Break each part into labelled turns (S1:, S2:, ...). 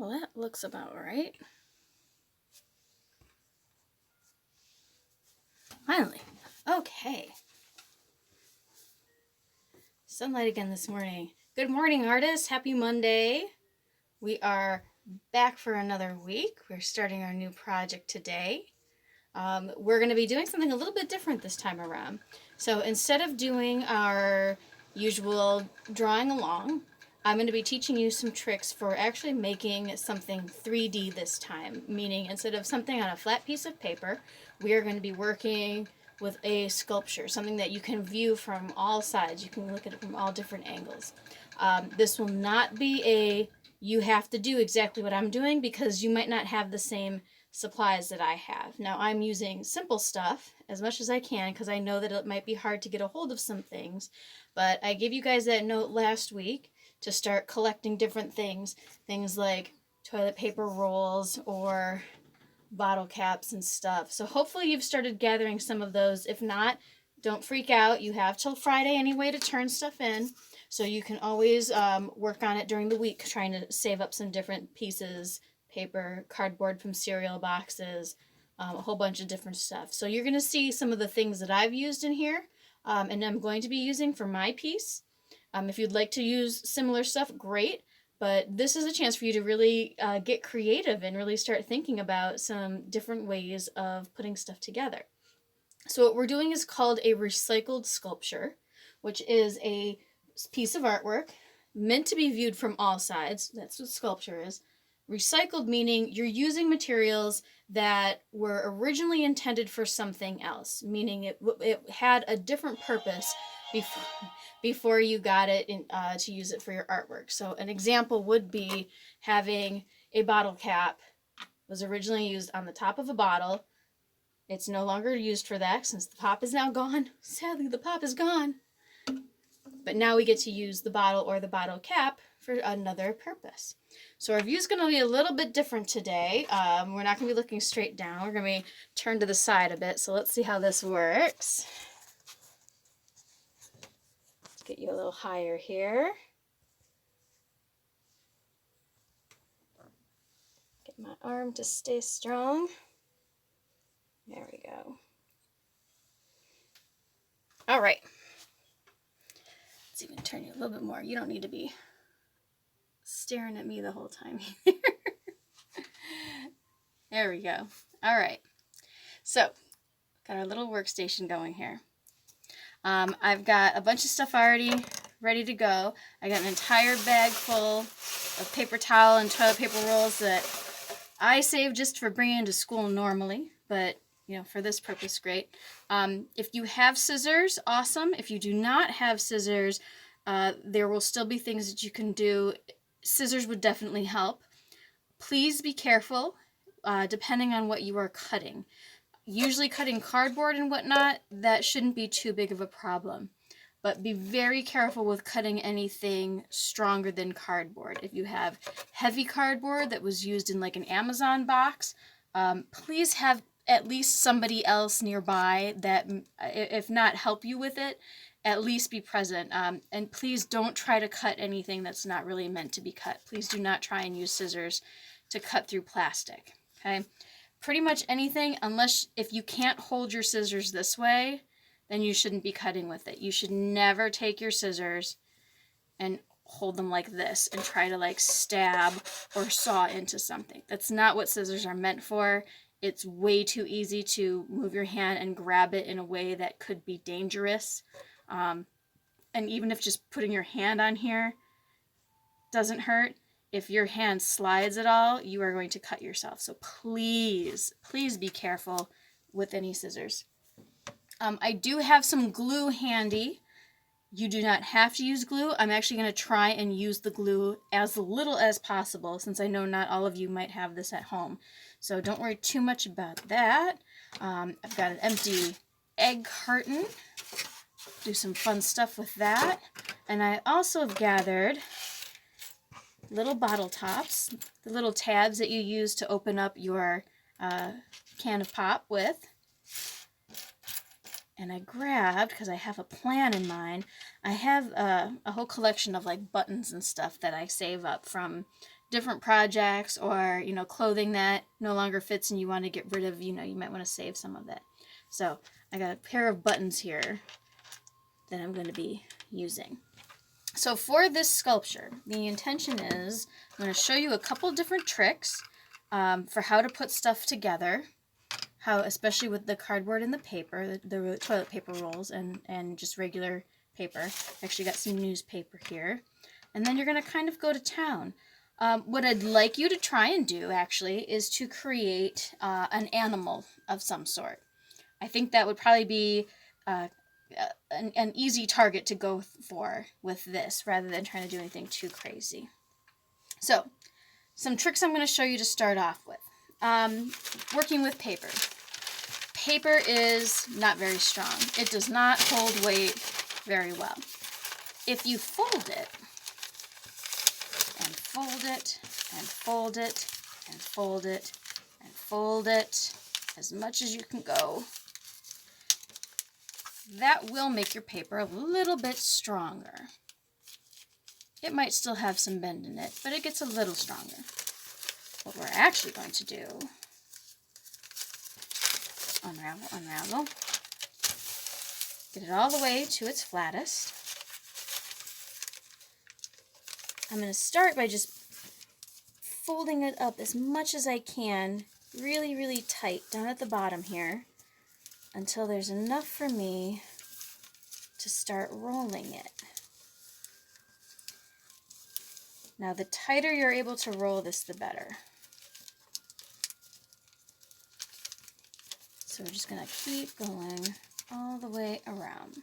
S1: Well, that looks about right. Finally. Okay. Sunlight again this morning. Good morning, artists. Happy Monday. We are back for another week. We're starting our new project today. We're going to be doing something a little bit different this time around. So instead of doing our usual drawing along, I'm going to be teaching you some tricks for actually making something 3D this time. Meaning, instead of something on a flat piece of paper, we are going to be working with a sculpture, something that you can view from all sides. You can look at it from all different angles. This will not be you have to do exactly what I'm doing, because you might not have the same supplies that I have. Now, I'm using simple stuff as much as I can, because I know that it might be hard to get a hold of some things, but I gave you guys that note last week to start collecting different things like toilet paper rolls or bottle caps and stuff. So hopefully you've started gathering some of those. If not, don't freak out. You have till Friday anyway to turn stuff in, so you can always work on it during the week, trying to save up some different pieces, paper, cardboard from cereal boxes, a whole bunch of different stuff. So you're going to see some of the things that I've used in here, and I'm going to be using for my piece. If you'd like to use similar stuff, great. But this is a chance for you to really get creative and really start thinking about some different ways of putting stuff together. So what we're doing is called a recycled sculpture, which is a piece of artwork meant to be viewed from all sides. That's what sculpture is. Recycled meaning you're using materials that were originally intended for something else, meaning it had a different purpose before you got it to use it for your artwork. So an example would be having a bottle cap was originally used on the top of a bottle. It's no longer used for that since the pop is now gone. Sadly, the pop is gone. But now we get to use the bottle or the bottle cap for another purpose. So our view is going to be a little bit different today. We're not going to be looking straight down. We're going to be turned to the side a bit. So let's see how this works. Let's get you a little higher here. Get my arm to stay strong. There we go. All right. Let's even turn you a little bit more. You don't need to be staring at me the whole time. There we go. All right. So, got our little workstation going here. I've got a bunch of stuff already ready to go. I got an entire bag full of paper towel and toilet paper rolls that I save just for bringing to school normally, but you know, for this purpose, great. If you have scissors, awesome. If you do not have scissors, there will still be things that you can do. Scissors would definitely help. Please be careful, depending on what you are cutting. Usually cutting cardboard and whatnot, that shouldn't be too big of a problem. But be very careful with cutting anything stronger than cardboard. If you have heavy cardboard that was used in like an Amazon box, please have at least somebody else nearby that, if not help you with it, at least be present. And please don't try to cut anything that's not really meant to be cut. Please do not try and use scissors to cut through plastic, okay? Pretty much anything, unless if you can't hold your scissors this way, then you shouldn't be cutting with it. You should never take your scissors and hold them like this and try to like stab or saw into something. That's not what scissors are meant for. It's way too easy to move your hand and grab it in a way that could be dangerous. And even if just putting your hand on here doesn't hurt, if your hand slides at all, you are going to cut yourself. So please, please be careful with any scissors. I do have some glue handy. You do not have to use glue. I'm actually going to try and use the glue as little as possible, since I know not all of you might have this at home. So don't worry too much about that. I've got an empty egg carton. Do some fun stuff with that. And I also have gathered little bottle tops, the little tabs that you use to open up your can of pop with. And I grabbed, because I have a plan in mind, I have a whole collection of like buttons and stuff that I save up from different projects, or, you know, clothing that no longer fits and you want to get rid of, you know, you might want to save some of it. So I got a pair of buttons here that I'm going to be using. So for this sculpture, the intention is I'm going to show you a couple different tricks for how to put stuff together, how, especially with the cardboard and the paper, the toilet paper rolls and just regular paper. Actually got some newspaper here. And then you're going to kind of go to town. What I'd like you to try and do, actually, is to create an animal of some sort. I think that would probably be an easy target to go for with this, rather than trying to do anything too crazy. So, some tricks I'm going to show you to start off with. Working with paper. Paper is not very strong. It does not hold weight very well. If you fold it, and fold it, and fold it, and fold it, and fold it, as much as you can go, that will make your paper a little bit stronger. It might still have some bend in it, but it gets a little stronger. What we're actually going to do, unravel, unravel, get it all the way to its flattest. I'm going to start by just folding it up as much as I can, really, really tight down at the bottom here, until there's enough for me to start rolling it. Now, the tighter you're able to roll this, the better. So we're just going to keep going all the way around.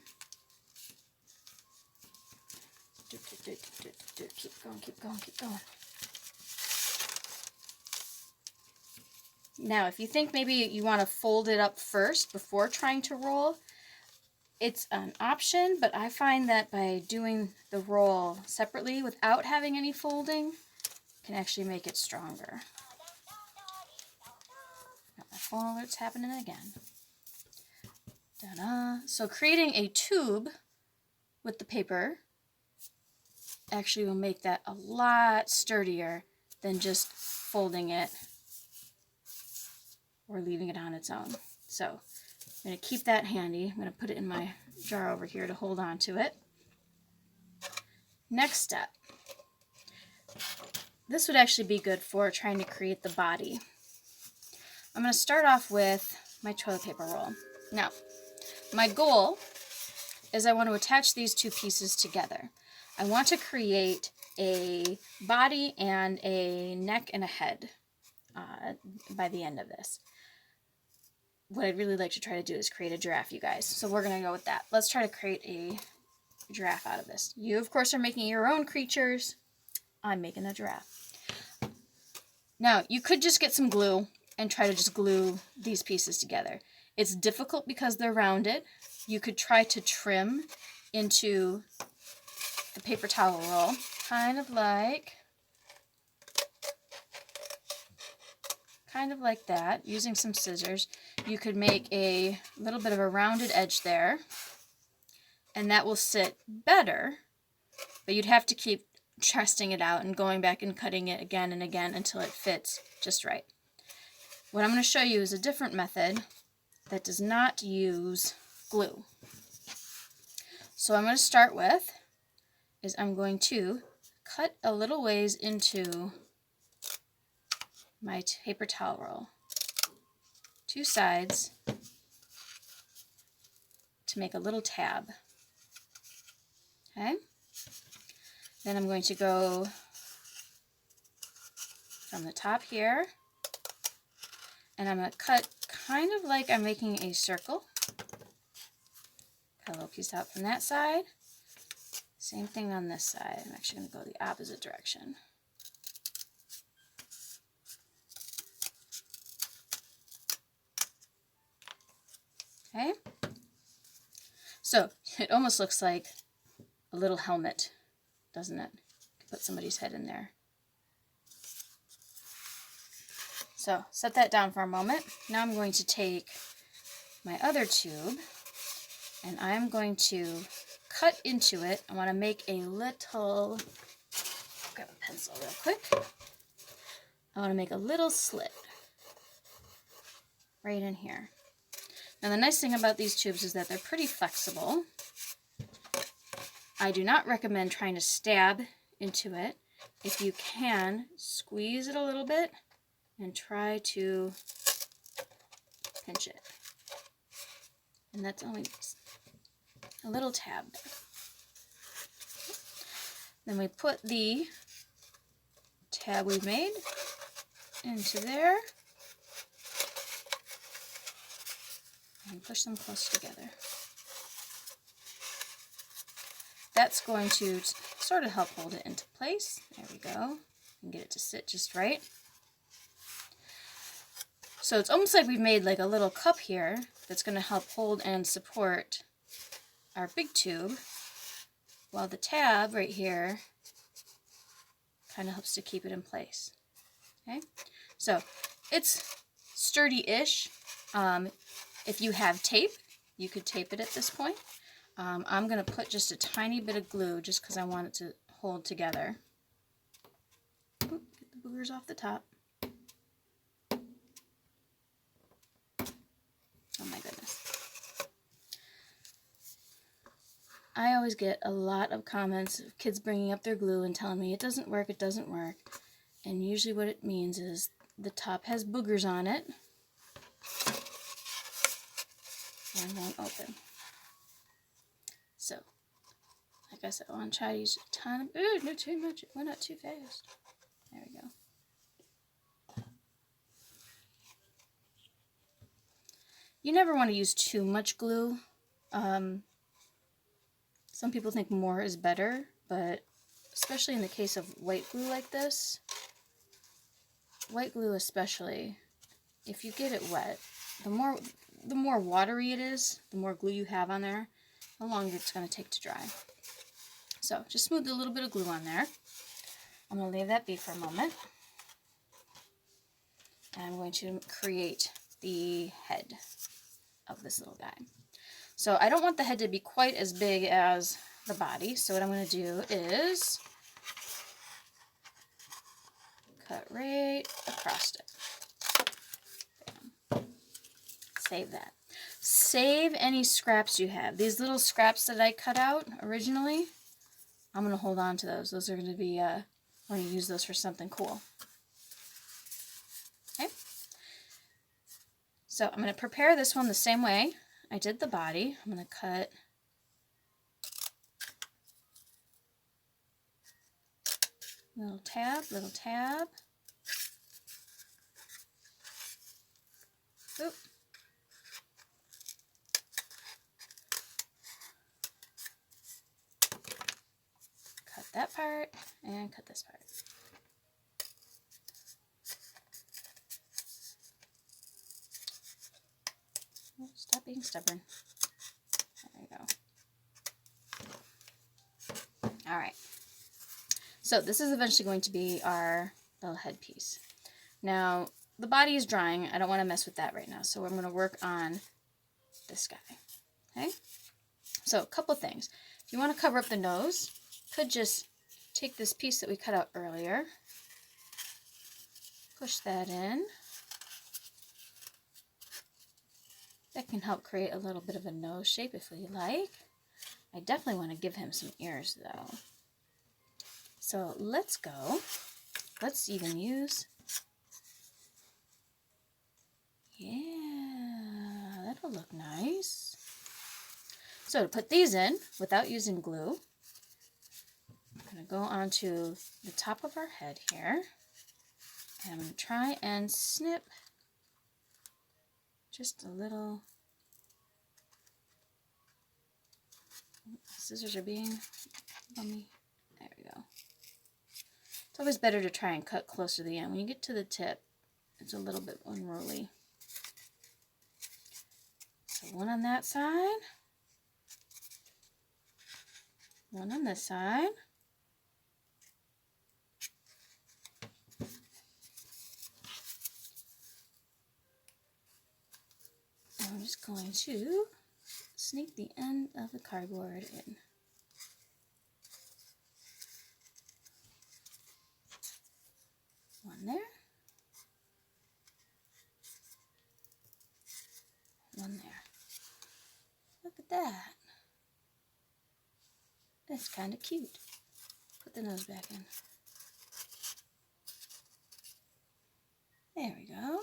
S1: Keep going, keep going, keep going. Now, if you think maybe you want to fold it up first before trying to roll, it's an option, but I find that by doing the roll separately without having any folding can actually make it stronger. Got my phone alerts happening again. Ta-da. So creating a tube with the paper actually will make that a lot sturdier than just folding it or leaving it on its own. So I'm going to keep that handy. I'm going to put it in my jar over here to hold on to it. Next step. This would actually be good for trying to create the body. I'm going to start off with my toilet paper roll. Now, my goal is I want to attach these two pieces together. I want to create a body and a neck and a head by the end of this. What I'd really like to try to do is create a giraffe, you guys. So we're going to go with that. Let's try to create a giraffe out of this. You, of course, are making your own creatures. I'm making a giraffe. Now, you could just get some glue and try to just glue these pieces together. It's difficult because they're rounded. You could try to trim into the paper towel roll, kind of like that, using some scissors. You could make a little bit of a rounded edge there, and that will sit better, but you'd have to keep testing it out and going back and cutting it again and again until it fits just right. What I'm going to show you is a different method that does not use glue. So I'm going to start with is I'm going to cut a little ways into my paper towel roll, two sides, to make a little tab. Okay? Then I'm going to go from the top here, and I'm going to cut kind of like I'm making a circle. Cut a little piece out from that side. Same thing on this side. I'm actually going to go the opposite direction. Okay? So it almost looks like a little helmet, doesn't it? Put somebody's head in there. So set that down for a moment. Now I'm going to take my other tube and I'm going to cut into it. I want to make a little, grab a pencil real quick. I want to make a little slit right in here. Now the nice thing about these tubes is that they're pretty flexible. I do not recommend trying to stab into it. If you can, squeeze it a little bit and try to pinch it. And that's only a little tab there. Then we put the tab we made into there and push them close together. That's going to sort of help hold it into place. There we go. And get it to sit just right. So it's almost like we've made like a little cup here that's going to help hold and support our big tube, while the tab right here kind of helps to keep it in place. Okay, so it's sturdy-ish. If you have tape, you could tape it at this point. I'm going to put just a tiny bit of glue just because I want it to hold together. Oop, get the boogers off the top. Oh my goodness. I always get a lot of comments of kids bringing up their glue and telling me it doesn't work, it doesn't work. And usually what it means is the top has boogers on it and won't open. So, like I said, I want to try to use a ton of, ooh, not too much, why not too fast? There we go. You never want to use too much glue. Some people think more is better, but especially in the case of white glue like this, white glue especially, if you get it wet, the more watery it is, the more glue you have on there, the longer it's going to take to dry. So just smooth a little bit of glue on there. I'm going to leave that be for a moment. And I'm going to create the head of this little guy. So I don't want the head to be quite as big as the body, so what I'm going to do is cut right across it. Bam. Save that. Save any scraps you have. These little scraps that I cut out originally, I'm going to hold on to those. Those are going to be, I'm going to use those for something cool. Okay. So I'm going to prepare this one the same way I did the body. I'm going to cut little tab, little tab. Oop. Cut that part and cut this part. Stop being stubborn. There we go. Alright. So this is eventually going to be our little headpiece. Now, the body is drying. I don't want to mess with that right now. So I'm going to work on this guy. Okay? So a couple things. If you want to cover up the nose, you could just take this piece that we cut out earlier, push that in. That can help create a little bit of a nose shape if we like. I definitely want to give him some ears though. So let's go. Let's even use, yeah, that'll look nice. So to put these in without using glue, I'm going to go onto the top of our head here. And I'm going to try and snip just a little. Scissors are being bummy. There we go. It's always better to try and cut close to the end. When you get to the tip, it's a little bit unruly. So one on that side, one on this side. And I'm just going to sneak the end of the cardboard in. One there. one there. Look at that. That's kind of cute. Put the nose back in. There we go.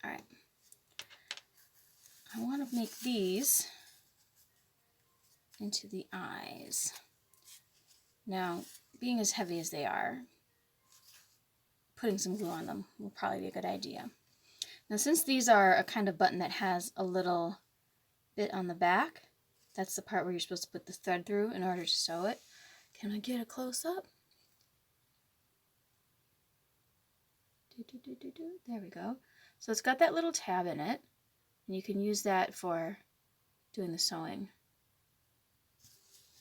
S1: All right. I want to make these into the eyes. Now, being as heavy as they are, putting some glue on them will probably be a good idea. Now, since these are a kind of button that has a little bit on the back, that's the part where you're supposed to put the thread through in order to sew it. Can I get a close-up? There we go. So it's got that little tab in it, and you can use that for doing the sewing.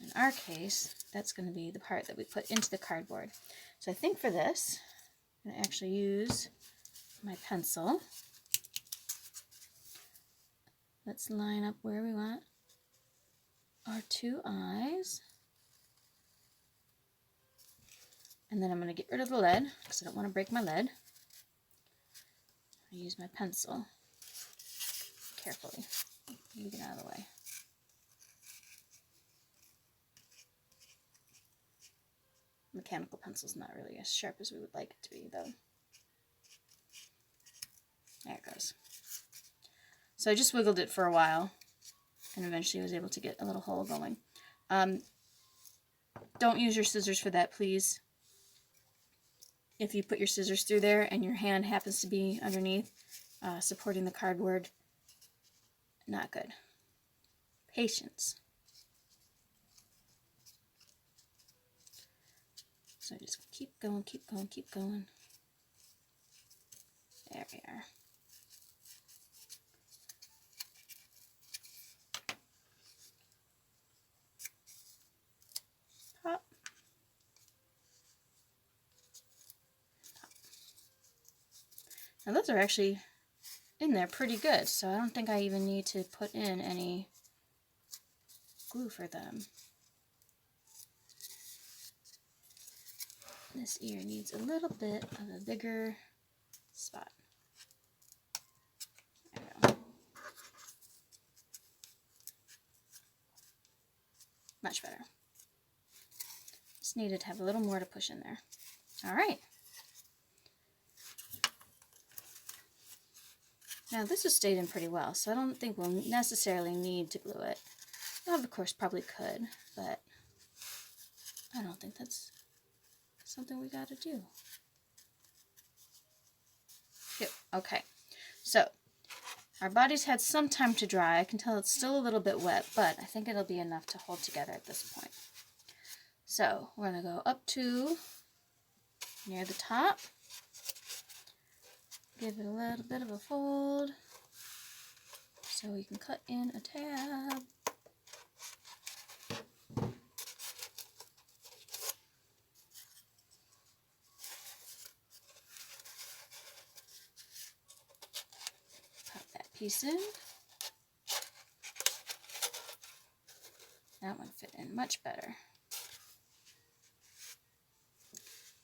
S1: In our case, that's going to be the part that we put into the cardboard. So I think for this, I'm going to actually use my pencil. Let's line up where we want our two eyes. And then I'm going to get rid of the lead because I don't want to break my lead. I use my pencil carefully. Let me get out of the way. Mechanical pencil's not really as sharp as we would like it to be, though. There it goes. So I just wiggled it for a while and eventually was able to get a little hole going. Don't use your scissors for that, please. If you put your scissors through there and your hand happens to be underneath, supporting the cardboard, not good. Patience. So just keep going, keep going, keep going. There we are. Pop. Now those are actually in there pretty good, so I don't think I even need to put in any glue for them. This ear needs a little bit of a bigger spot. There we go. Much better. Just needed to have a little more to push in there. All right. Now this has stayed in pretty well, so I don't think we'll necessarily need to glue it. Well, of course, probably could, but I don't think that's something we got to do. Yep. Okay. So our body's had some time to dry. I can tell it's still a little bit wet, but I think it'll be enough to hold together at this point. So we're going to go up to near the top. Give it a little bit of a fold so we can cut in a tab. Pop that piece in. That one fit in much better.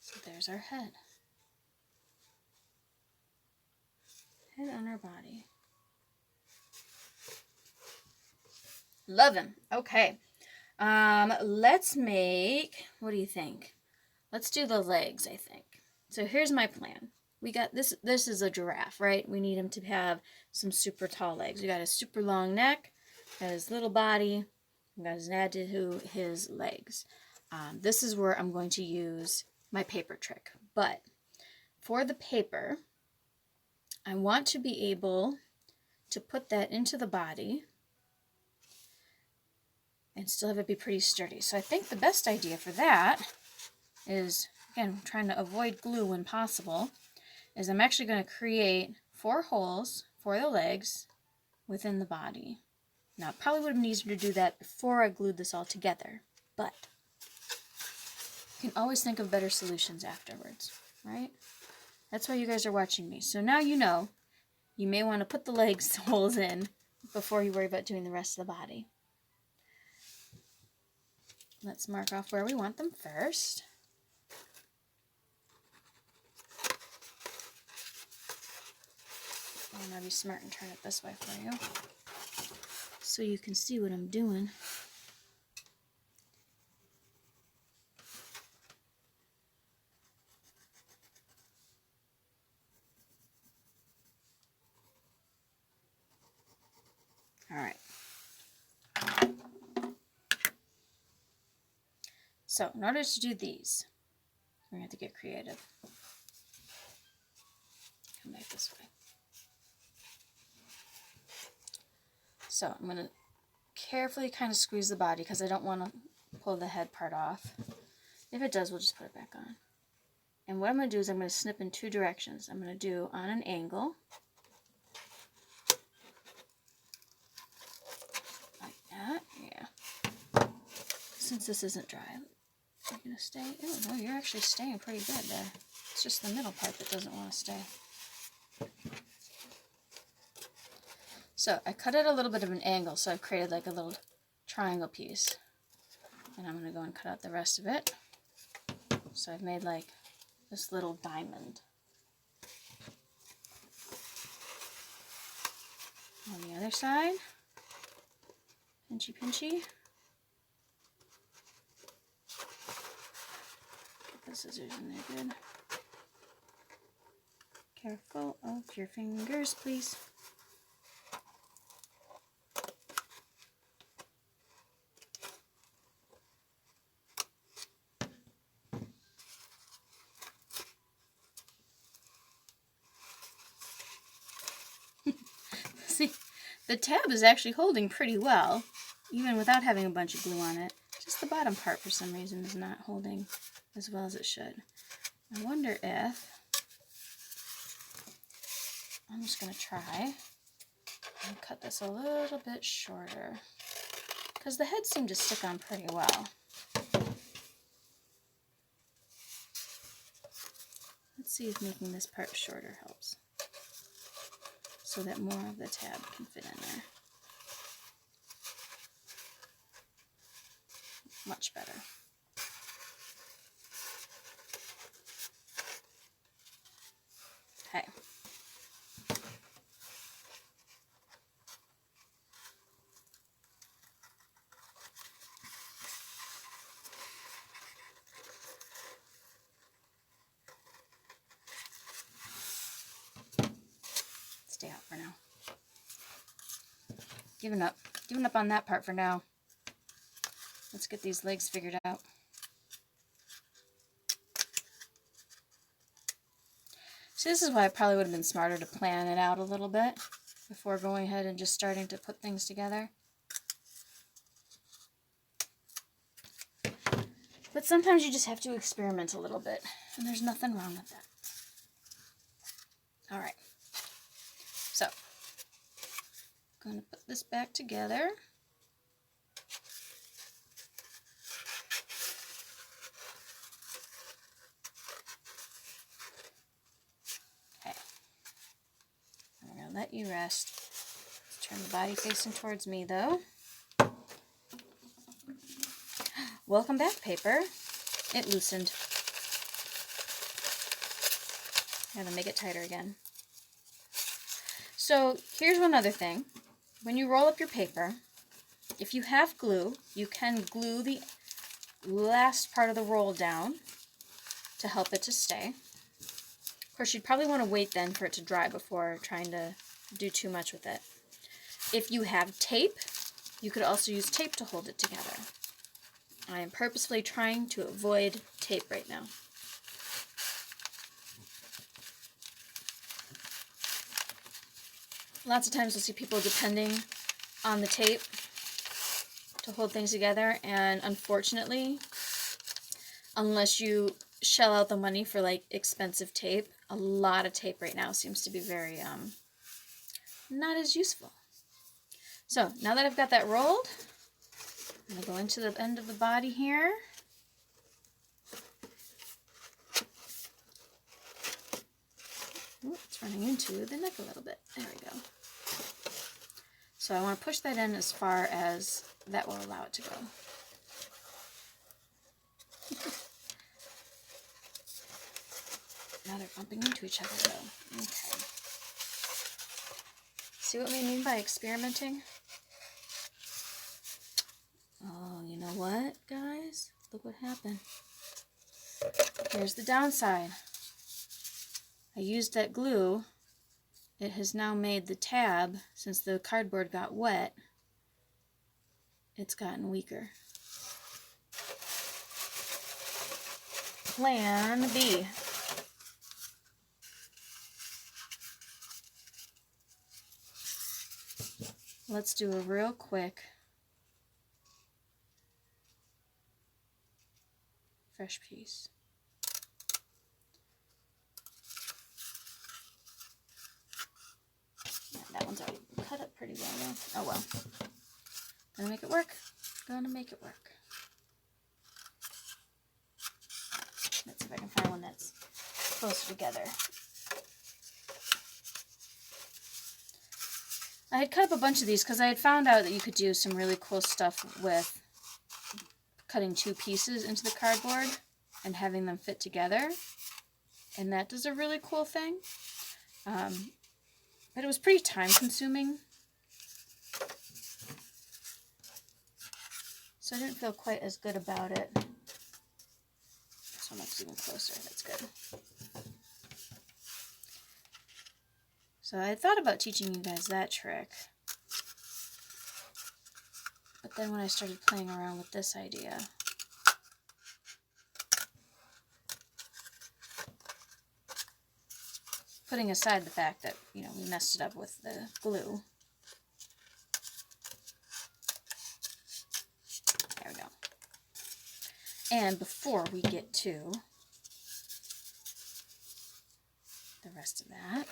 S1: So there's our head. Head on our body. Love him. Okay. Let's make, what do you think? Let's do the legs, I think. So here's my plan. We got this is a giraffe, right? We need him to have some super tall legs. We got a super long neck, got his little body, we got his add to his legs. This is where I'm going to use my paper trick. But for the paper, I want to be able to put that into the body and still have it be pretty sturdy. So I think the best idea for that is, again, trying to avoid glue when possible, is I'm actually going to create 4 holes for the legs within the body. Now, it probably would have been easier to do that before I glued this all together, but you can always think of better solutions afterwards, right? That's why you guys are watching me. So now you know you may want to put the legs holes in before you worry about doing the rest of the body. Let's mark off where we want them first. I'm going to be smart and turn it this way for you so you can see what I'm doing. All right. So in order to do these, we're going to have to get creative. Come back this way. So I'm going to carefully kind of squeeze the body because I don't want to pull the head part off. If it does, we'll just put it back on. And what I'm going to do is I'm going to snip in two directions. I'm going to do on an angle, like that, yeah. Since this isn't dry, you're going to stay. Oh no, you're actually staying pretty good there. It's just the middle part that doesn't want to stay. So I cut it a little bit of an angle, so I've created like a little triangle piece. And I'm going to go and cut out the rest of it. So I've made like this little diamond. On the other side, pinchy pinchy. Get the scissors in there good. Careful of your fingers, please. See, the tab is actually holding pretty well, even without having a bunch of glue on it. Just the bottom part, for some reason, is not holding as well as it should. I wonder if... I'm just going to try and cut this a little bit shorter, because the heads seem to stick on pretty well. Let's see if making this part shorter helps, so that more of the tab can fit in there. Much better. Okay. Stay out for now. Giving up on that part for now. Let's get these legs figured out. So this is why it probably would have been smarter to plan it out a little bit before going ahead and just starting to put things together. But sometimes you just have to experiment a little bit, and there's nothing wrong with that. All right. So, I'm going to put this back together. Okay. I'm going to let you rest. Let's turn the body facing towards me, though. Welcome back, paper. It loosened. I'm going to make it tighter again. So here's one other thing. When you roll up your paper, if you have glue, you can glue the last part of the roll down to help it to stay. Of course, you'd probably want to wait then for it to dry before trying to do too much with it. If you have tape, you could also use tape to hold it together. I am purposefully trying to avoid tape right now. Lots of times you'll see people depending on the tape to hold things together, and unfortunately, unless you shell out the money for like expensive tape, a lot of tape right now seems to be very not as useful. So now that I've got that rolled, I'm going to go into the end of the body here. Ooh, it's running into the neck a little bit. There we go. So I want to push that in as far as that will allow it to go. Now they're bumping into each other though. Okay. See what we mean by experimenting? Oh, you know what, guys? Look what happened. Here's the downside. I used that glue. It has now made the tab, since the cardboard got wet, it's gotten weaker. Plan B. Let's do a real quick fresh piece. Yeah, that one's already cut up pretty well though. Oh well. Gonna make it work. Gonna make it work. Let's see if I can find one that's closer together. I had cut up a bunch of these because I had found out that you could do some really cool stuff with cutting two pieces into the cardboard and having them fit together. And that does a really cool thing. But it was pretty time consuming. So I didn't feel quite as good about it. This one looks even closer. That's good. So I thought about teaching you guys that trick. But then when I started playing around with this idea, putting aside the fact that, you know, we messed it up with the glue. There we go. And before we get to the rest of that,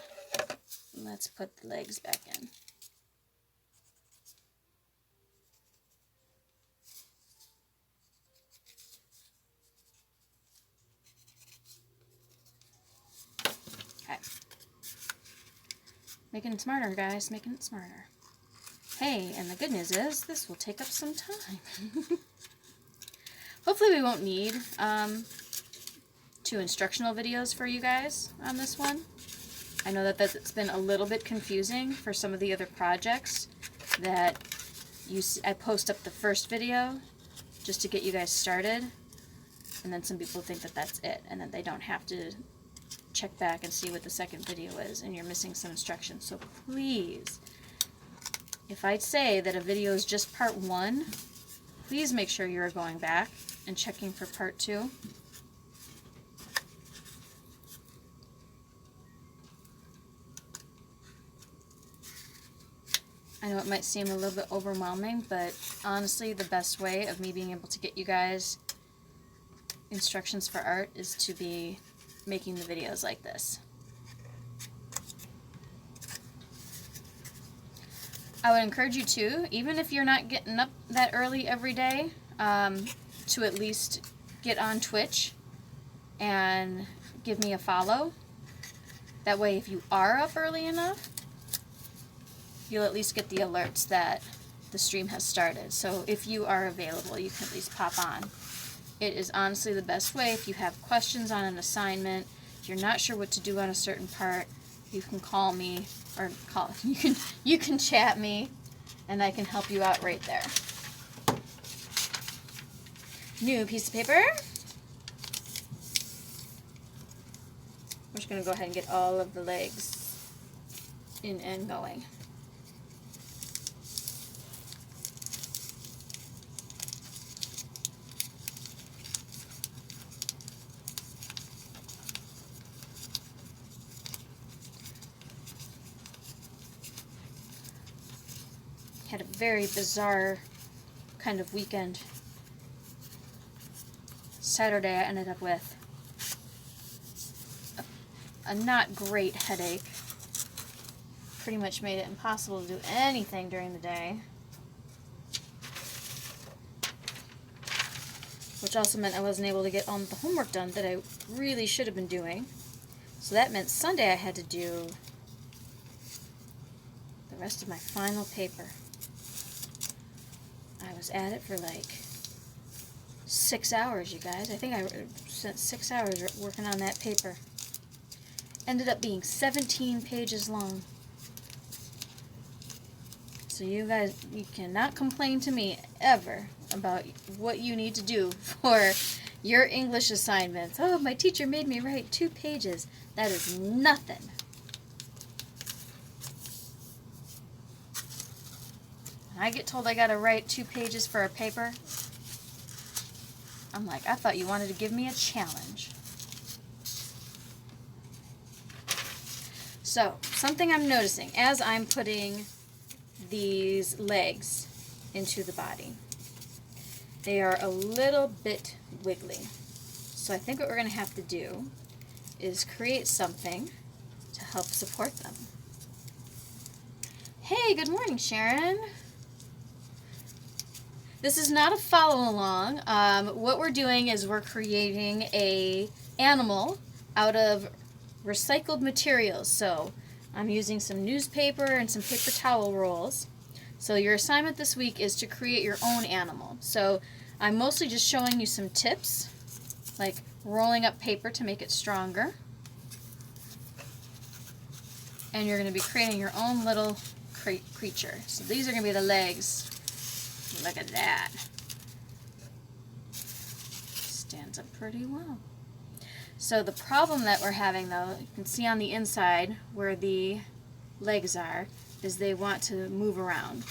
S1: let's put the legs back in. Okay. Making it smarter, guys. Making it smarter. Hey, and the good news is this will take up some time. Hopefully we won't need 2 instructional videos for you guys on this one. I know that that's been a little bit confusing for some of the other projects that I post up the first video just to get you guys started, and then some people think that that's it, and then they don't have to check back and see what the second video is, and you're missing some instructions. So please, if I say that a video is just part 1, please make sure you're going back and checking for part 2. I know it might seem a little bit overwhelming, but honestly, the best way of me being able to get you guys instructions for art is to be making the videos like this. I would encourage you to, even if you're not getting up that early every day, to at least get on Twitch and give me a follow. That way, if you are up early enough, you'll at least get the alerts that the stream has started. So if you are available, you can at least pop on. It is honestly the best way. If you have questions on an assignment, if you're not sure what to do on a certain part, you can call me, or you can chat me, and I can help you out right there. New piece of paper. We're just going to go ahead and get all of the legs in and going. Had a very bizarre kind of weekend. Saturday I ended up with a not great headache. Pretty much made it impossible to do anything during the day. Which also meant I wasn't able to get all the homework done that I really should have been doing. So that meant Sunday I had to do the rest of my final paper. I was at it for like 6 hours, you guys. I think I spent 6 hours working on that paper. Ended up being 17 pages long. So you guys, you cannot complain to me ever about what you need to do for your English assignments. Oh, my teacher made me write 2 pages. That is nothing. When I get told I gotta write 2 pages for a paper, I'm like, I thought you wanted to give me a challenge. So, something I'm noticing as I'm putting these legs into the body, they are a little bit wiggly. So I think what we're going to have to do is create something to help support them. Hey, good morning, Sharon. This is not a follow along. What we're doing is we're creating a animal out of recycled materials. So I'm using some newspaper and some paper towel rolls. So your assignment this week is to create your own animal. So I'm mostly just showing you some tips, like rolling up paper to make it stronger. And you're going to be creating your own little creature. So these are going to be the legs. Look at that. Stands up pretty well. So the problem that we're having, though, you can see on the inside where the legs are, is they want to move around.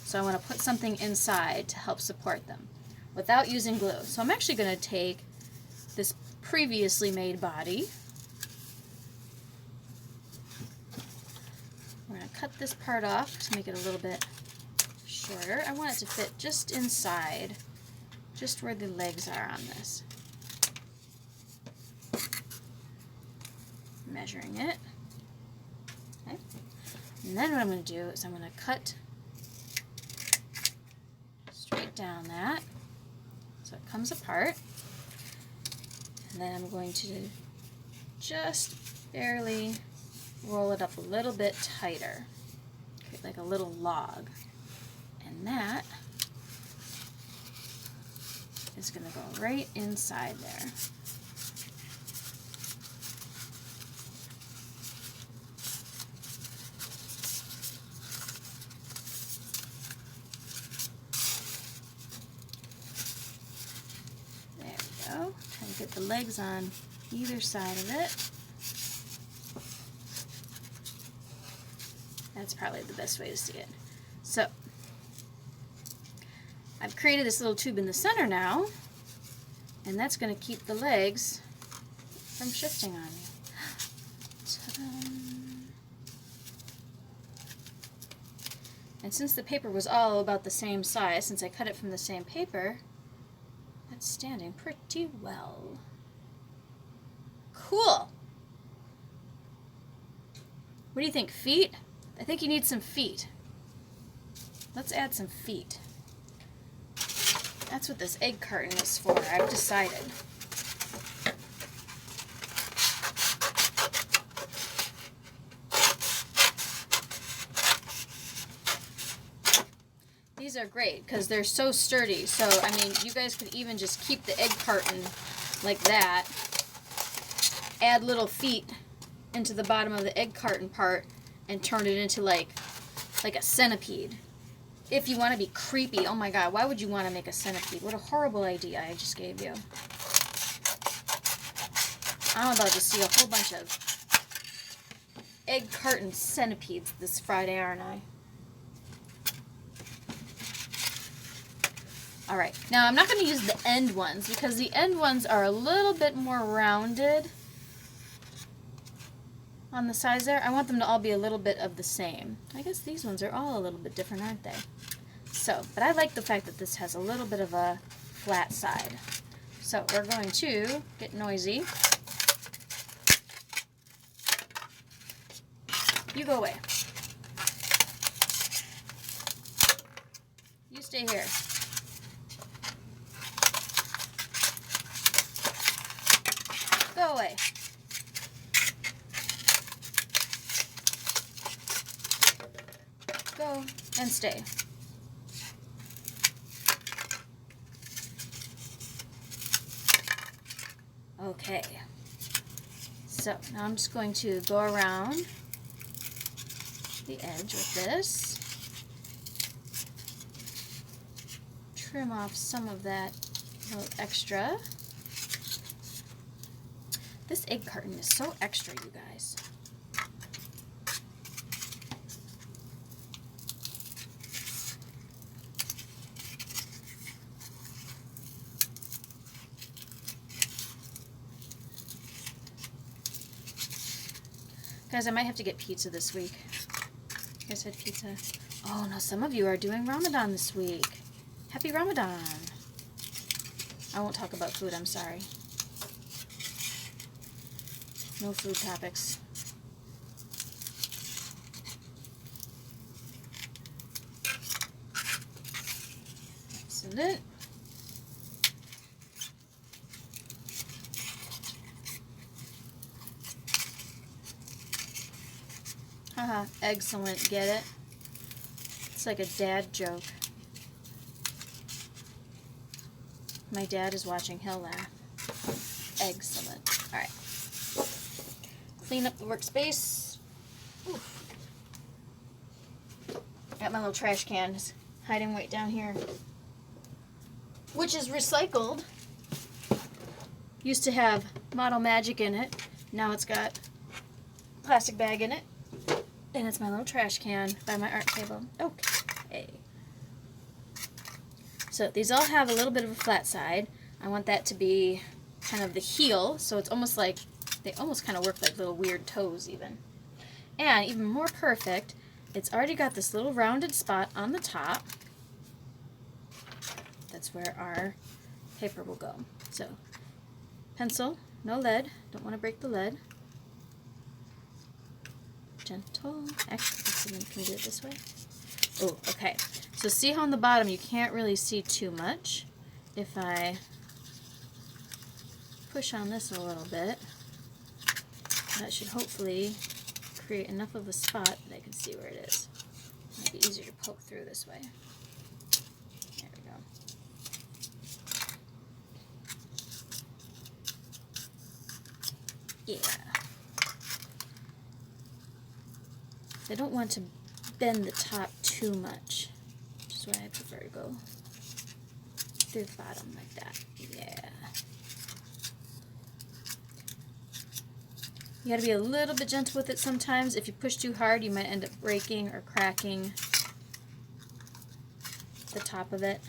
S1: So I want to put something inside to help support them without using glue. So I'm actually going to take this previously made body. We're going to cut this part off to make it a little bit shorter. I want it to fit just inside, just where the legs are on this. Measuring it. Okay. And then what I'm going to do is I'm going to cut straight down that so it comes apart. And then I'm going to just barely roll it up a little bit tighter, create like a little log. And that is going to go right inside there. There we go. Try to get the legs on either side of it. That's probably the best way to see it. So I've created this little tube in the center now, and that's going to keep the legs from shifting on you. Ta-da. And since the paper was all about the same size, since I cut it from the same paper, that's standing pretty well. Cool! What do you think, feet? I think you need some feet. Let's add some feet. That's what this egg carton is for, I've decided. These are great because they're so sturdy. So, I mean, you guys could even just keep the egg carton like that. Add little feet into the bottom of the egg carton part and turn it into like a centipede. If you want to be creepy. Oh my god, why would you want to make a centipede? What a horrible idea I just gave you. I'm about to see a whole bunch of egg carton centipedes this Friday, aren't I? Alright, now I'm not going to use the end ones because the end ones are a little bit more rounded on the sides there. I want them to all be a little bit of the same. I guess these ones are all a little bit different, aren't they? So, but I like the fact that this has a little bit of a flat side. So we're going to get noisy. You go away. You stay here. Go away. Go and stay. Okay. So now I'm just going to go around the edge with this. trim off some of that little extra. This egg carton is so extra, you guys. Guys, I might have to get pizza this week. You guys had pizza? Oh, no, some of you are doing Ramadan this week. Happy Ramadan. I won't talk about food, I'm sorry. No food topics. Excellent. Haha, excellent, get it? It's like a dad joke. My dad is watching, he'll laugh. Excellent. Alright. Clean up the workspace. Oof. Got my little trash can just hiding right down here, which is recycled. Used to have Model Magic in it. Now it's got a plastic bag in it. And it's my little trash can by my art table. Okay. So these all have a little bit of a flat side. I want that to be kind of the heel, so it's almost like, they almost kind of work like little weird toes even. And even more perfect, it's already got this little rounded spot on the top. That's where our paper will go. So, pencil, no lead, don't want to break the lead. Gentle. Actually, can we do it this way? Oh, okay. So see how on the bottom you can't really see too much. If I push on this a little bit, that should hopefully create enough of a spot that I can see where it is. It'll be easier to poke through this way. There we go. Yeah. I don't want to bend the top too much, which is why I prefer to go through the bottom like that. Yeah. You gotta be a little bit gentle with it sometimes. If you push too hard, you might end up breaking or cracking the top of it.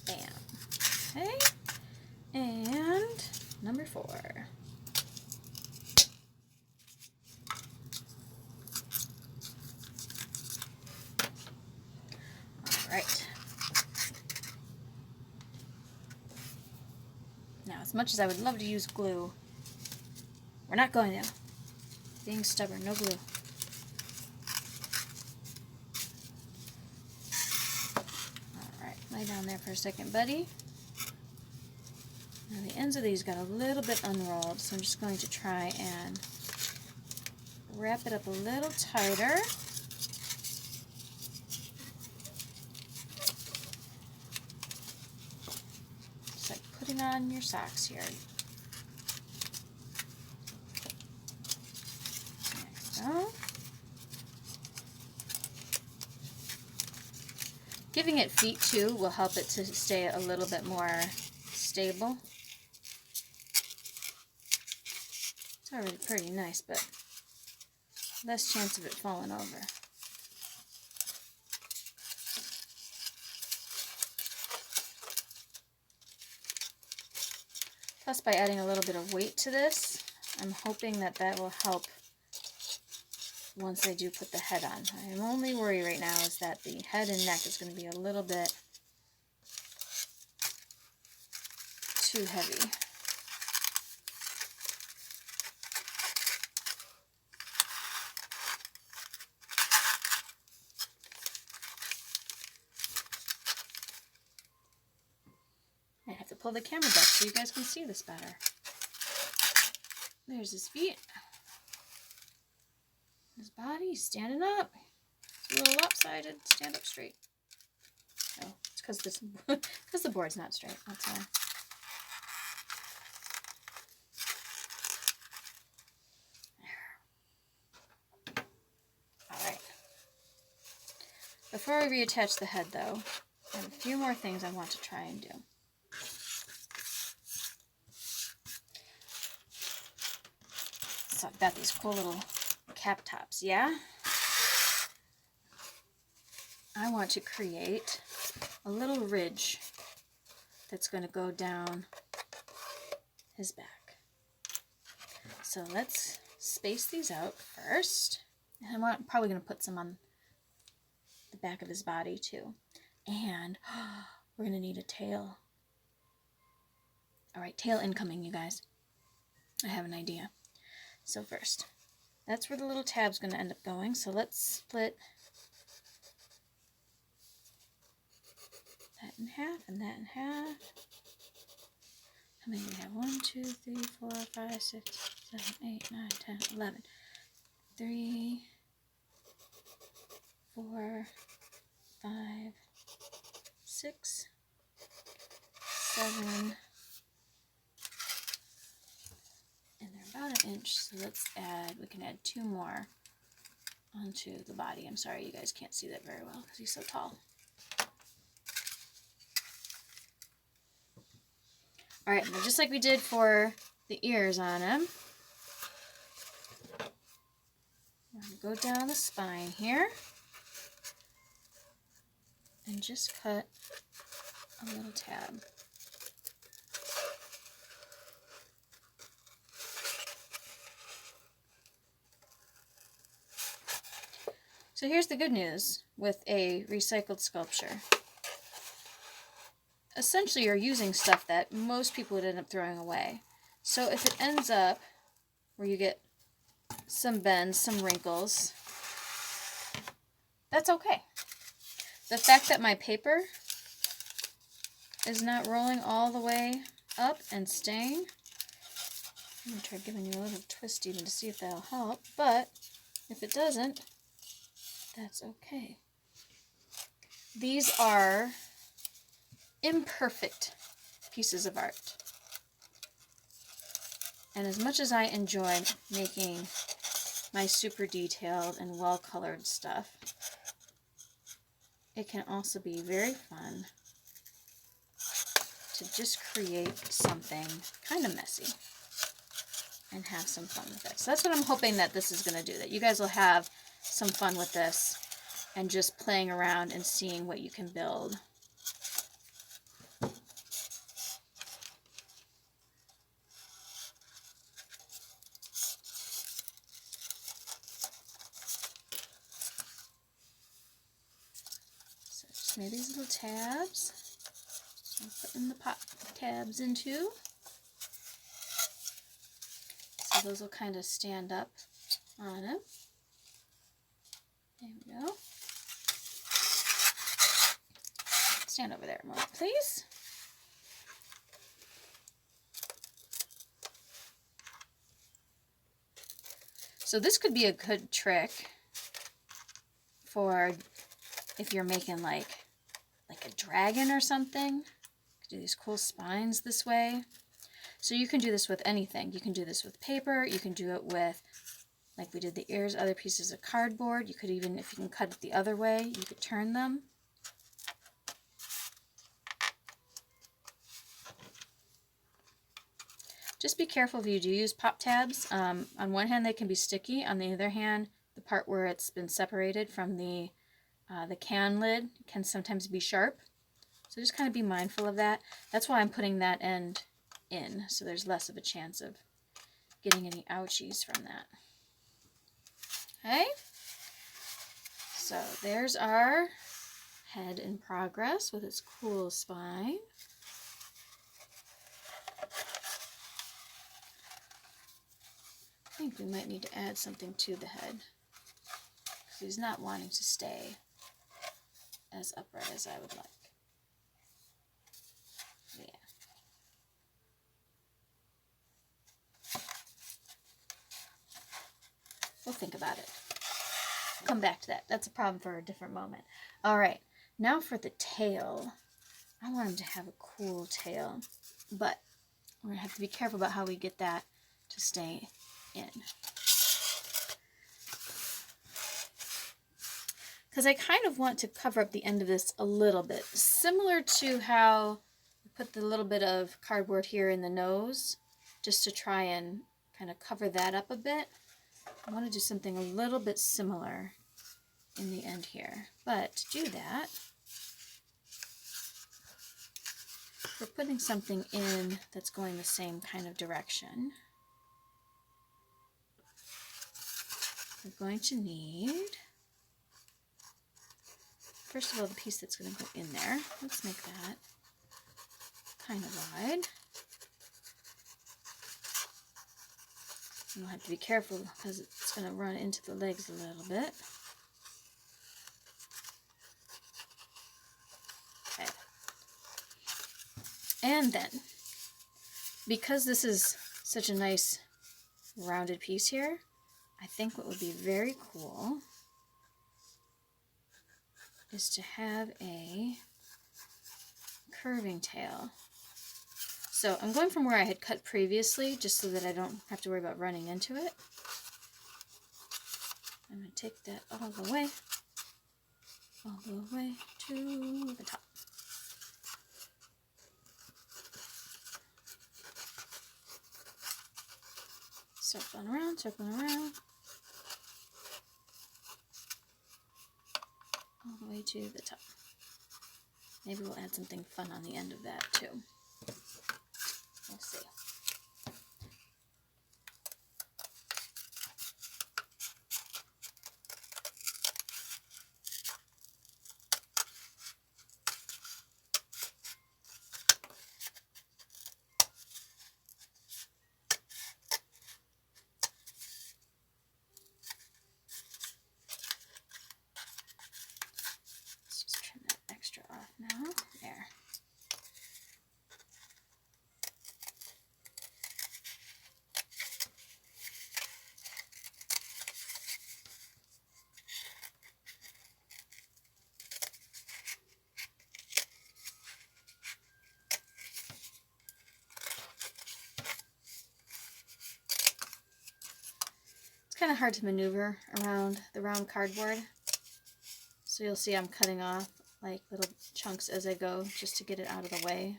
S1: Bam. Okay. And number 4. All right. Now, as much as I would love to use glue, we're not going to. Being stubborn, no glue. All right, lay down there for a second, buddy. Now the ends of these got a little bit unrolled, so I'm just going to try and wrap it up a little tighter. Just like putting on your socks here. There we go. Giving it feet too will help it to stay a little bit more stable. It's already pretty nice, but less chance of it falling over. Plus, by adding a little bit of weight to this, I'm hoping that that will help once I do put the head on. My only worry right now is that the head and neck is going to be a little bit too heavy. I have to pull the camera back so you guys can see this better. There's his feet. His body, he's standing up. It's a little lopsided. Stand up straight. Oh, it's because the board's not straight. That's why. before we reattach the head though, I have a few more things I want to try and do. So I've got these cool little cap tops, yeah? I want to create a little ridge that's going to go down his back. So let's space these out first. And I'm probably going to put some on the back of his body too. And we're going to need a tail. All right, tail incoming, you guys. I have an idea. So first, that's where the little tab's going to end up going. So let's split that in half and that in half. How many do we have? 1, 2, 3, 4, 5, 6, 7, 8, 9, 10, 11. 3, 4, 5, 6, 7, and they're about 1 inch, so we can add 2 more onto the body. I'm sorry you guys can't see that very well because he's so tall. Alright, now just like we did for the ears on him, we're going to go down the spine here and just cut a little tab. So here's the good news with a recycled sculpture. Essentially you're using stuff that most people would end up throwing away. So if it ends up where you get some bends, some wrinkles, that's okay. The fact that my paper is not rolling all the way up and staying, I'm going to try giving you a little twist even to see if that'll help, but if it doesn't, that's okay. These are imperfect pieces of art. And as much as I enjoy making my super detailed and well-colored stuff, it can also be very fun to just create something kind of messy and have some fun with it. So that's what I'm hoping that this is going to do, that you guys will have some fun with this and just playing around and seeing what you can build. So just made these little tabs. I'm putting the pop tabs into. So those will kind of stand up on it. There we go. Stand over there a moment, please. So this could be a good trick for if you're making like a dragon or something. Do these cool spines this way. So you can do this with anything. You can do this with paper. You can do it with, like we did the ears, other pieces of cardboard. You could even, if you can cut it the other way, you could turn them. Just be careful if you do use pop tabs. On one hand, they can be sticky. On the other hand, the part where it's been separated from the can lid can sometimes be sharp. So just kind of be mindful of that. That's why I'm putting that end in, so there's less of a chance of getting any ouchies from that. Okay, so there's our head in progress with its cool spine. I think we might need to add something to the head because he's not wanting to stay as upright as I would like. Yeah. We'll think about it. Come back to that. That's a problem for a different moment. All right, now for the tail. I want him to have a cool tail, but we're going to have to be careful about how we get that to stay in. because I kind of want to cover up the end of this a little bit, similar to how I put the little bit of cardboard here in the nose, just to try and kind of cover that up a bit. I want to do something a little bit similar in the end here. But to do that, we're putting something in that's going the same kind of direction. We're going to need, first of all, the piece that's going to go in there. Let's make that kind of wide. You'll have to be careful because it's going to run into the legs a little bit. Okay. And then, because this is such a nice rounded piece here, I think what would be very cool is to have a curving tail. So I'm going from where I had cut previously, just so that I don't have to worry about running into it. I'm going to take that all the way to the top. Circling around, all the way to the top. Maybe we'll add something fun on the end of that too. We'll see. Let's just trim that extra off now. There. It's kind of hard to maneuver around the round cardboard, so you'll see I'm cutting off like little chunks as I go just to get it out of the way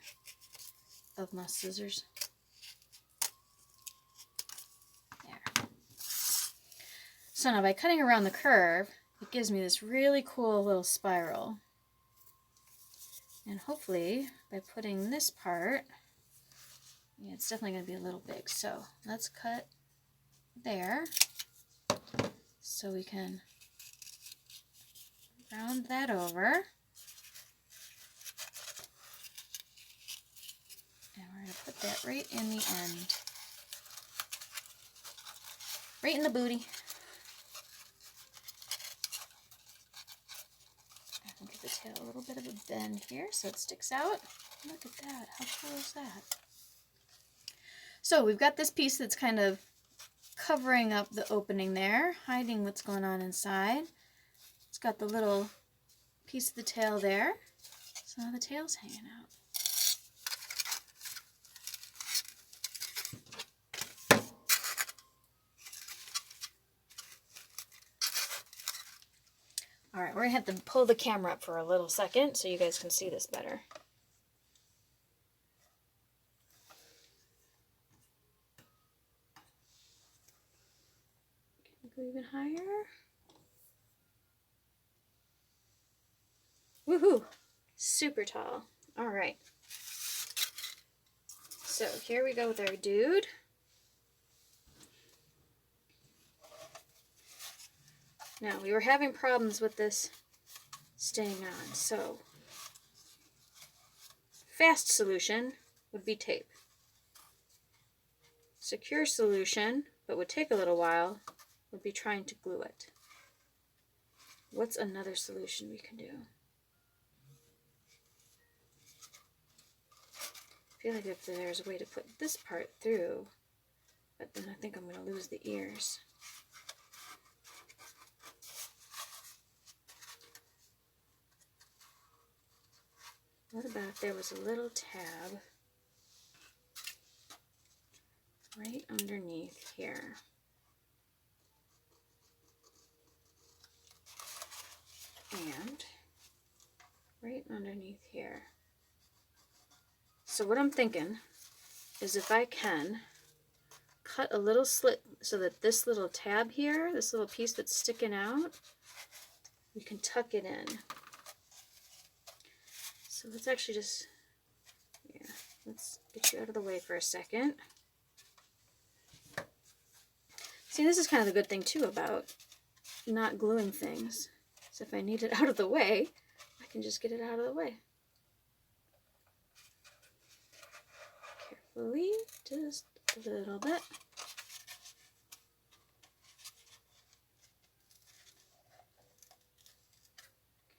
S1: of my scissors. There. So now by cutting around the curve, it gives me this really cool little spiral. And hopefully by putting this part, yeah, it's definitely going to be a little big. So let's cut there so we can round that over. And we're going to put that right in the end. Right in the booty. I can give the tail a little bit of a bend here so it sticks out. Look at that. How cool is that? So we've got this piece that's kind of covering up the opening there, hiding what's going on inside. It's got the little piece of the tail there. So now the tail's hanging out. Alright, we're going to have to pull the camera up for a little second so you guys can see this better. Can we go even higher? Woohoo! Super tall. Alright. So here we go with our dude. Now, we were having problems with this staying on, so fast solution would be tape. Secure solution, but would take a little while, would be trying to glue it. What's another solution we can do? I feel like if there's a way to put this part through, but then I think I'm going to lose the ears. What about if there was a little tab right underneath here? right underneath here. So what I'm thinking is if I can cut a little slit so that this little tab here, this little piece that's sticking out, we can tuck it in. So let's actually just, yeah, let's get you out of the way for a second. See, this is kind of the good thing too about not gluing things. So if I need it out of the way, I can just get it out of the way. Carefully, just a little bit.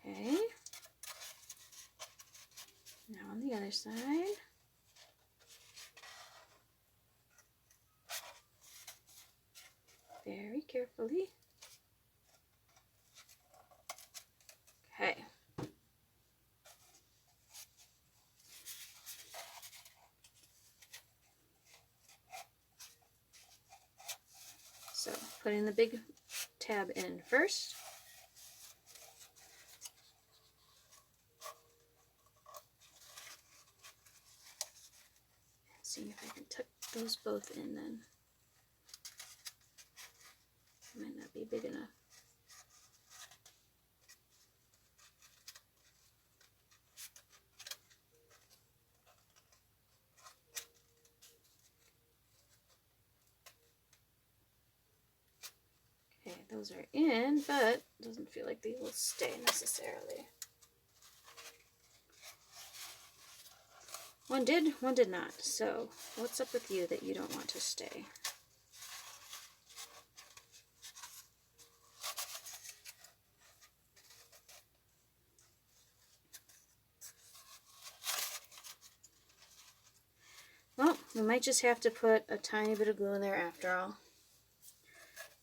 S1: Okay. Now on the other side. Very carefully. Okay. So putting the big tab in first. Seeing if I can tuck those both in then. Might not be big enough. Okay, those are in, but it doesn't feel like they will stay necessarily. One did, one did not. So what's up with you that you don't want to stay? Well, we might just have to put a tiny bit of glue in there after all.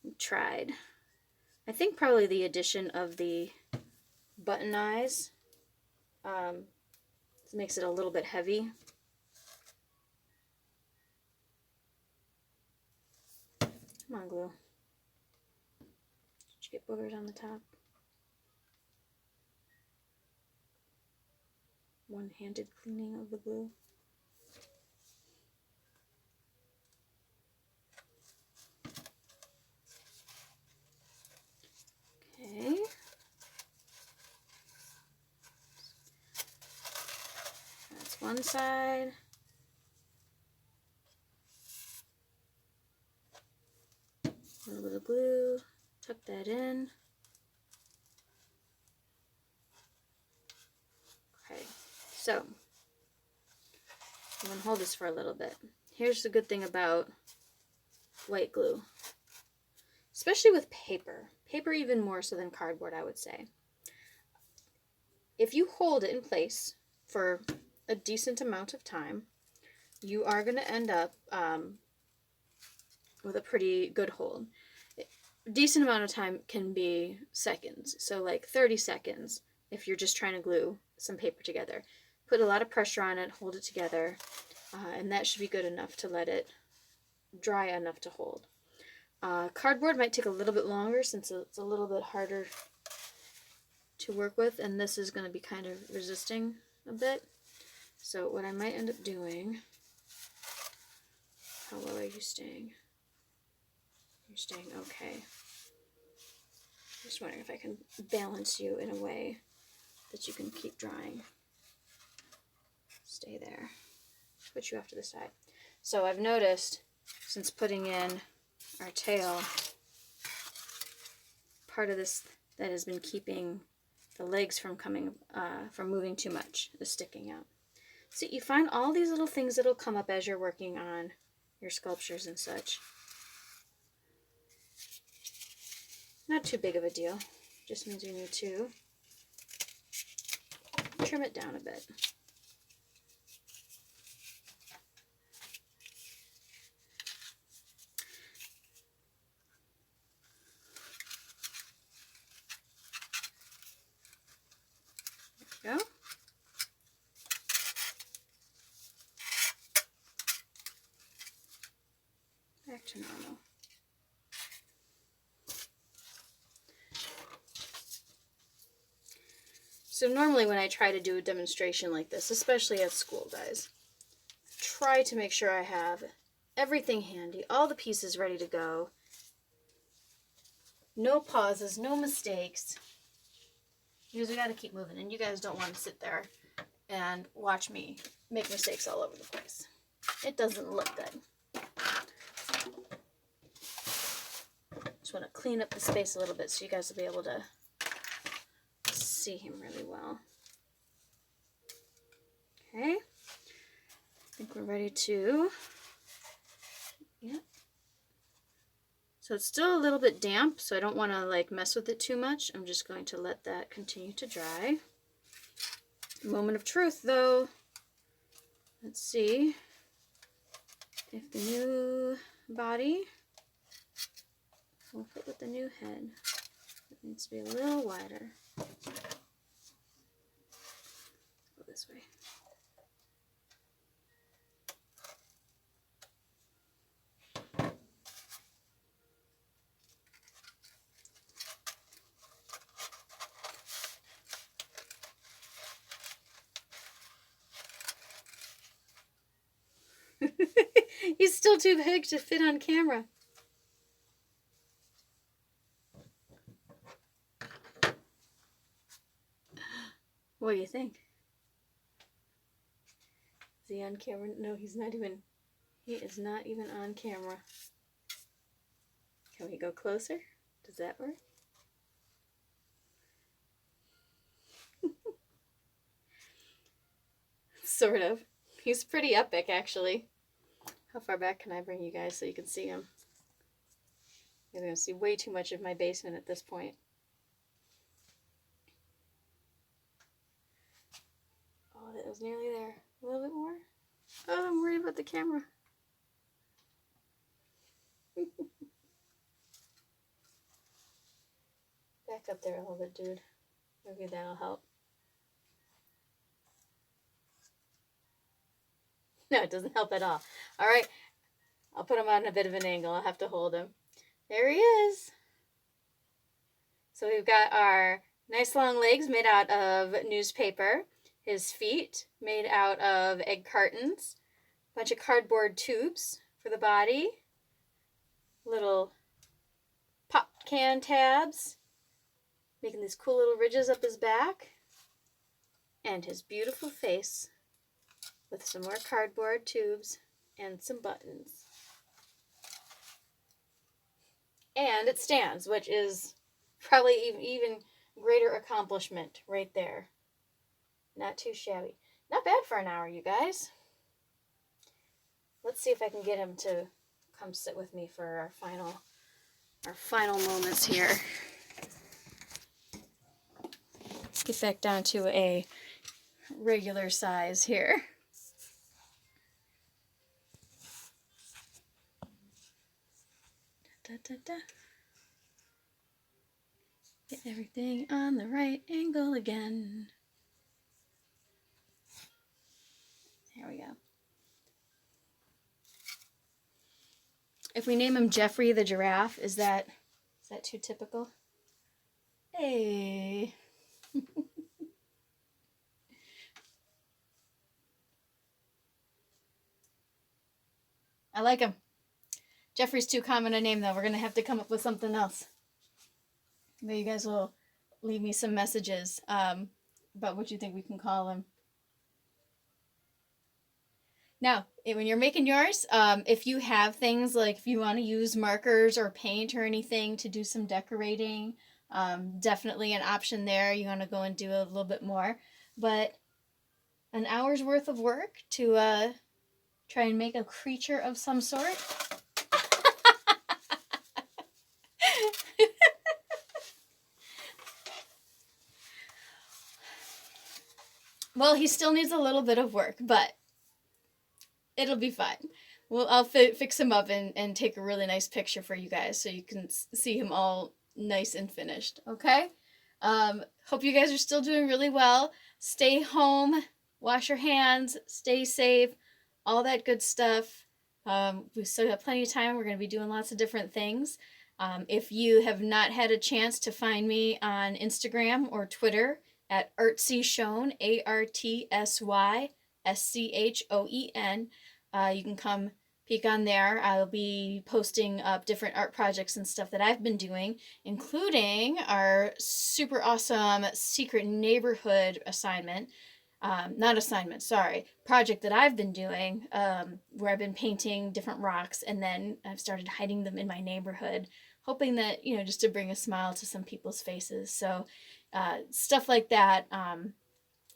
S1: We tried. I think probably the addition of the button eyes makes it a little bit heavy. Come on, glue. Did you get boogers on the top? One-handed cleaning of the glue. Okay. That's one side. A little bit of glue. Tuck that in. Okay. So, I'm going to hold this for a little bit. Here's the good thing about white glue. Especially with paper. Paper even more so than cardboard, I would say. If you hold it in place for a decent amount of time, you are going to end up with a pretty good hold. A decent amount of time can be seconds. So like 30 seconds if you're just trying to glue some paper together. Put a lot of pressure on it, hold it together, and that should be good enough to let it dry enough to hold. Cardboard might take a little bit longer since it's a little bit harder to work with, and this is going to be kind of resisting a bit. So what I might end up doing, how well are you staying? You're staying okay. Just wondering if I can balance you in a way that you can keep drying. Stay there. Put you off to the side. So I've noticed since putting in our tail, part of this that has been keeping the legs from moving too much is sticking out. So you find all these little things that'll come up as you're working on your sculptures and such. Not too big of a deal. Just means you need to trim it down a bit. There we go. Back to normal. So normally when I try to do a demonstration like this, especially at school, guys, try to make sure I have everything handy, all the pieces ready to go. No pauses, no mistakes. Because we got to keep moving, and you guys don't want to sit there and watch me make mistakes all over the place. It doesn't look good. Just want to clean up the space a little bit so you guys will be able to see him really well. Okay. I think we're ready to, yeah. So it's still a little bit damp, so I don't want to like mess with it too much. I'm just going to let that continue to dry. Moment of truth though. Let's see if the new body will fit with the new head. It needs to be a little wider. Go this way. He's still too big to fit on camera. What do you think? Is he on camera? No, he's not even. He is not even on camera. Can we go closer? Does that work? Sort of. He's pretty epic, actually. How far back can I bring you guys so you can see him? You're going to see way too much of my basement at this point. Oh, that was nearly there. A little bit more. Oh, I'm worried about the camera. Back up there a little bit, dude. Maybe that'll help. No, it doesn't help at all. All right. I'll put him on a bit of an angle. I'll have to hold him. There he is. So we've got our nice long legs made out of newspaper. His feet made out of egg cartons. A bunch of cardboard tubes for the body. Little pop can tabs. Making these cool little ridges up his back. And his beautiful face with some more cardboard tubes and some buttons. And it stands, which is probably even greater accomplishment right there. Not too shabby. Not bad for an hour, you guys. Let's see if I can get him to come sit with me for our final moments here. Let's get back down to a regular size here. Da, da, da. Get everything on the right angle again. There we go. If we name him Jeffrey the giraffe, is that too typical? Hey. I like him. Jeffrey's too common a name, though. We're going to have to come up with something else. Maybe you guys will leave me some messages about what you think we can call him. Now, when you're making yours, if you have things like if you want to use markers or paint or anything to do some decorating, definitely an option there. You want to go and do a little bit more. But an hour's worth of work to try and make a creature of some sort. Well, he still needs a little bit of work, but it'll be fine. Well, I'll fix him up and take a really nice picture for you guys so you can see him all nice and finished, okay? Hope you guys are still doing really well. Stay home, wash your hands, stay safe, all that good stuff. We still have plenty of time. We're going to be doing lots of different things. If you have not had a chance to find me on Instagram or Twitter at artsyshone, ARTSYSCHOEN. You can come peek on there. I'll be posting up different art projects and stuff that I've been doing, including our super awesome secret neighborhood assignment. Project that I've been doing, where I've been painting different rocks, and then I've started hiding them in my neighborhood, hoping that, just to bring a smile to some people's faces. So stuff like that,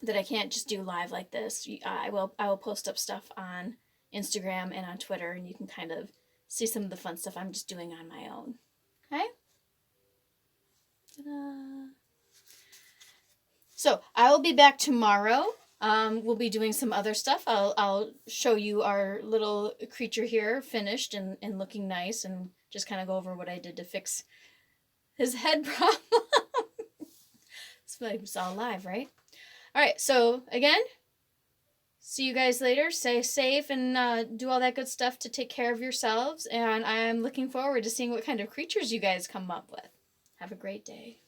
S1: that I can't just do live like this. I will post up stuff on Instagram and on Twitter, and you can kind of see some of the fun stuff I'm just doing on my own. Okay? Ta-da. So I will be back tomorrow. We'll be doing some other stuff. I'll show you our little creature here finished and looking nice, and just kind of go over what I did to fix his head problem. It's all live, right? All right, so again, see you guys later. Stay safe and do all that good stuff to take care of yourselves. And I'm looking forward to seeing what kind of creatures you guys come up with. Have a great day.